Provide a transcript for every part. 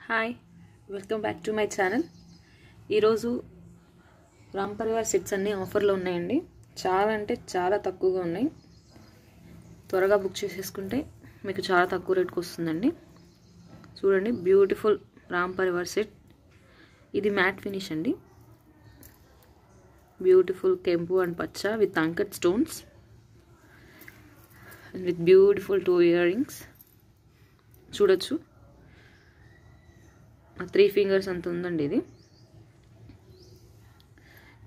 Hi welcome back to my channel. ఈరోజు Ram Parivar sets అన్నీ ఆఫర్లో ఉన్నాయండి. చాలా అంటే చాలా తక్కువగా ఉన్నాయి. త్వరగా బుక్ చేసేసుకుంటే మీకు చాలా తక్కువ రేట్కి వస్తుందండి. చూడండి, బ్యూటిఫుల్ రామ్ పరివార్ సెట్. ఇది మ్యాట్ ఫినిష్ అండి. బ్యూటిఫుల్ కెంపు అండ్ పచ్చ with uncut stones and with beautiful 2 ear rings. చూడొచ్చు, 3 ఫింగర్స్ అంత ఉందండి. ఇది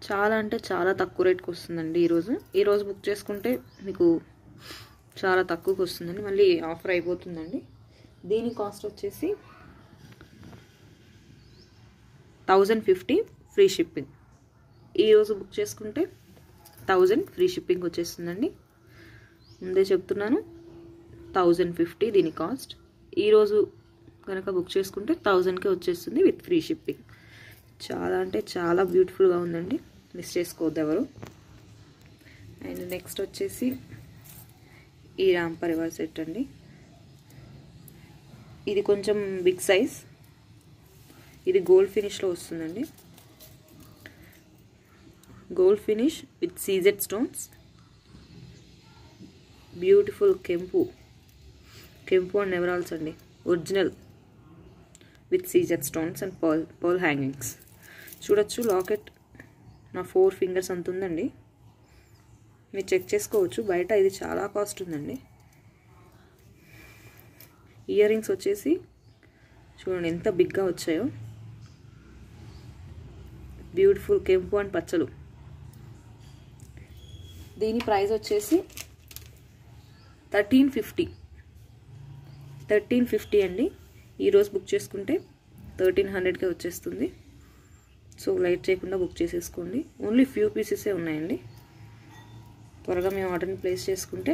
చాలా అంటే చాలా తక్కువ రేట్కి వస్తుందండి. ఈరోజు బుక్ చేసుకుంటే మీకు చాలా తక్కువకి వస్తుందండి. మళ్ళీ ఆఫర్ అయిపోతుందండి. దీని కాస్ట్ వచ్చేసి 1050 ఫ్రీ షిప్పింగ్. ఈరోజు బుక్ చేసుకుంటే 1000 ఫ్రీ షిప్పింగ్ వచ్చేస్తుందండి. ముందే చెప్తున్నాను, 1050 దీని కాస్ట్. ఈరోజు కనుక బుక్ చేసుకుంటే 1000కే వచ్చేస్తుంది విత్ ఫ్రీ షిప్పింగ్. చాలా అంటే చాలా బ్యూటిఫుల్గా ఉందండి, మిస్ చేసుకోవద్దు ఎవరు. అండ్ నెక్స్ట్ వచ్చేసి ఈ రామ్ పరివార్ సెట్ అండి. ఇది కొంచెం బిగ్ సైజ్. ఇది గోల్డ్ ఫినిష్లో వస్తుందండి. Gold finish with CZ stones. Beautiful కెంపు అండ్ ఎమరాల్డ్స్ అండి, original with CZ stones and pearl hangings. చూడొచ్చు, లాకెట్ నా 4 ఫింగర్స్ అంత ఉందండి. మీరు చెక్ చేసుకోవచ్చు. బయట ఇది చాలా కాస్ట్ ఉందండి. ఇయర్ రింగ్స్ వచ్చేసి చూడండి ఎంత బిగ్గా వచ్చాయో. బ్యూటిఫుల్ కెంపు అండ్ పచ్చలు. దీని ప్రైస్ వచ్చేసి 1350 అండి. ఈరోజు బుక్ చేసుకుంటే 1300కే వచ్చేస్తుంది. సో లైట్ చేయకుండా బుక్ చేసేసుకోండి. ఓన్లీ ఫ్యూ పీసెసే ఉన్నాయండి. త్వరగా మేము ఆర్డర్ని ప్లేస్ చేసుకుంటే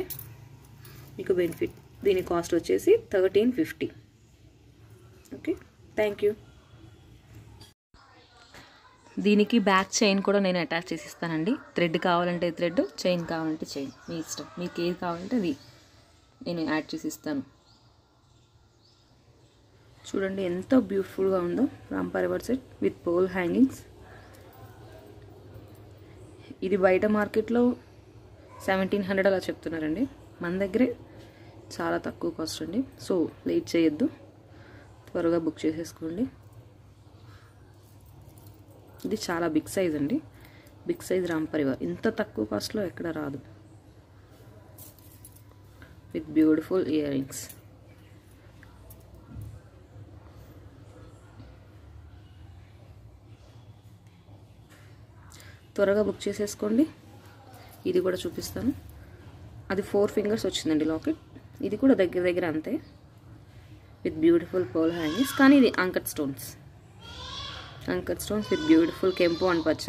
మీకు బెనిఫిట్. దీని కాస్ట్ వచ్చేసి 1350. Okay, thank you. దీనికి బ్యాక్ చైన్ కూడా నేను అటాచ్ చేసి ఇస్తానండి. థ్రెడ్ కావాలంటే థ్రెడ్, చైన్ కావాలంటే చైన్, మీ ఇష్టం. మీకు ఏది కావాలంటే అది నేను యాడ్ చేసి ఇస్తాను. చూడండి ఎంత బ్యూటిఫుల్గా ఉందో Ram Parivar set with pole hangings. ఇది బయట మార్కెట్లో 1700 అలా చెప్తున్నారండి. మన దగ్గరే చాలా తక్కువ కాస్ట్ అండి. సో లేట్ చేయొద్దు, త్వరగా బుక్ చేసేసుకోండి. ఇది చాలా బిగ్ సైజ్ అండి. బిగ్ సైజ్ రామ్ పరివార్ ఇంత తక్కువ కాస్ట్లో ఎక్కడ రాదు. With beautiful ear rings. త్వరగా బుక్ చేసేసుకోండి. ఇది కూడా చూపిస్తాను. అది 4 ఫింగర్స్ వచ్చిందండి లాకెట్. ఇది కూడా దగ్గర అంతే, విత్ బ్యూటిఫుల్ పర్ల్ హ్యాంగింగ్స్. కానీ ఇది అంకట్ స్టోన్స్ విత్ బ్యూటిఫుల్ కెంపు అండ్ పచ్చ.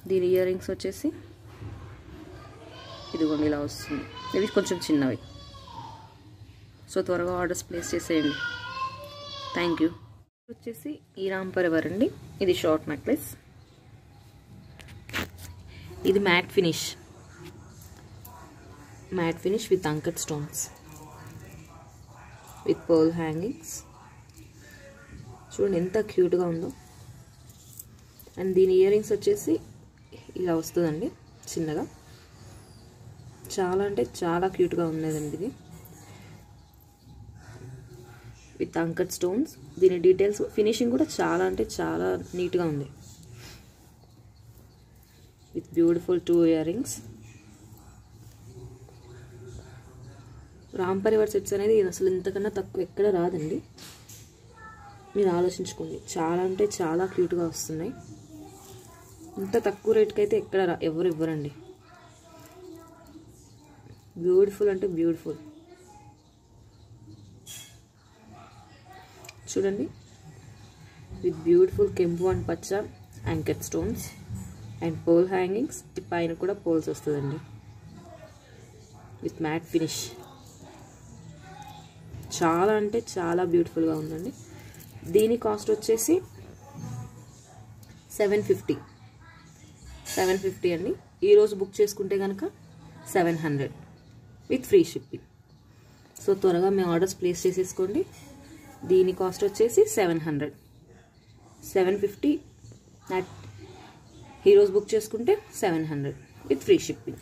దీని ఇయర్ రింగ్స్ వచ్చేసి ఇదిగోండి ఇలా వస్తుంది. ఇవి కొంచెం చిన్నవి. సో త్వరగా ఆర్డర్స్ ప్లేస్ చేసేయండి. Thank you. వచ్చేసి ఈ రామ్ పరివార్ అండి. ఇది షార్ట్ నెక్లెస్. ఇది matte finish with uncut stones with pearl hangings. చూడండి ఎంత క్యూట్గా ఉందో. అండ్ దీని ఇయర్ రింగ్స్ వచ్చేసి ఇలా వస్తుందండి చిన్నగా. చాలా అంటే చాలా క్యూట్గా ఉన్నదండి ఇది, విత్ అంకట్ స్టోన్స్. దీని డీటెయిల్స్, ఫినిషింగ్ కూడా చాలా అంటే చాలా నీట్గా ఉంది. With beautiful 2 ear rings. Ram Parivar sets అనేది అసలు ఇంతకన్నా తక్కువ ఎక్కడ రాదండి. మీరు ఆలోచించుకోండి. చాలా అంటే చాలా క్యూట్గా వస్తున్నాయి. ఇంత తక్కువ రేట్కి అయితే ఎక్కడ ఎవరు ఇవ్వరండి. బ్యూటిఫుల్ అంటే బ్యూటిఫుల్. చూడండి, విత్ బ్యూటిఫుల్ కెంపు అండ్ పచ్చ యాంకెట్ స్టోన్స్ అండ్ పోల్ హ్యాంగింగ్స్. పైన కూడా పోల్స్ వస్తుందండి విత్ మ్యాట్ ఫినిష్. చాలా అంటే చాలా బ్యూటిఫుల్గా ఉందండి. దీని కాస్ట్ వచ్చేసి 750 అండి. ఈరోజు బుక్ చేసుకుంటే కనుక 700 విత్ ఫ్రీ షిప్పింగ్. సో త్వరగా మీ ఆర్డర్స్ ప్లేస్ చేసేసుకోండి. దీని కాస్ట్ వచ్చేసి 700. 750 అట్ హీరోస్ బుక్ చేసుకుంటే 700 విత్ ఫ్రీ షిప్పింగ్.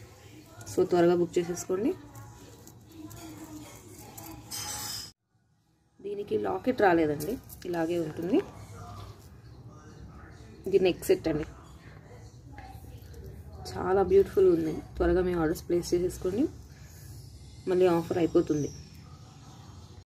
సో త్వరగా బుక్ చేసేసుకోండి. దీనికి లాకెట్ రాలేదండి, ఇలాగే ఉంటుంది. ఇది నెక్ సెట్ అండి, చాలా బ్యూటిఫుల్ ఉంది. త్వరగా మీ ఆర్డర్స్ ప్లేస్ చేసేసుకోండి, మళ్ళీ ఆఫర్ అయిపోతుంది.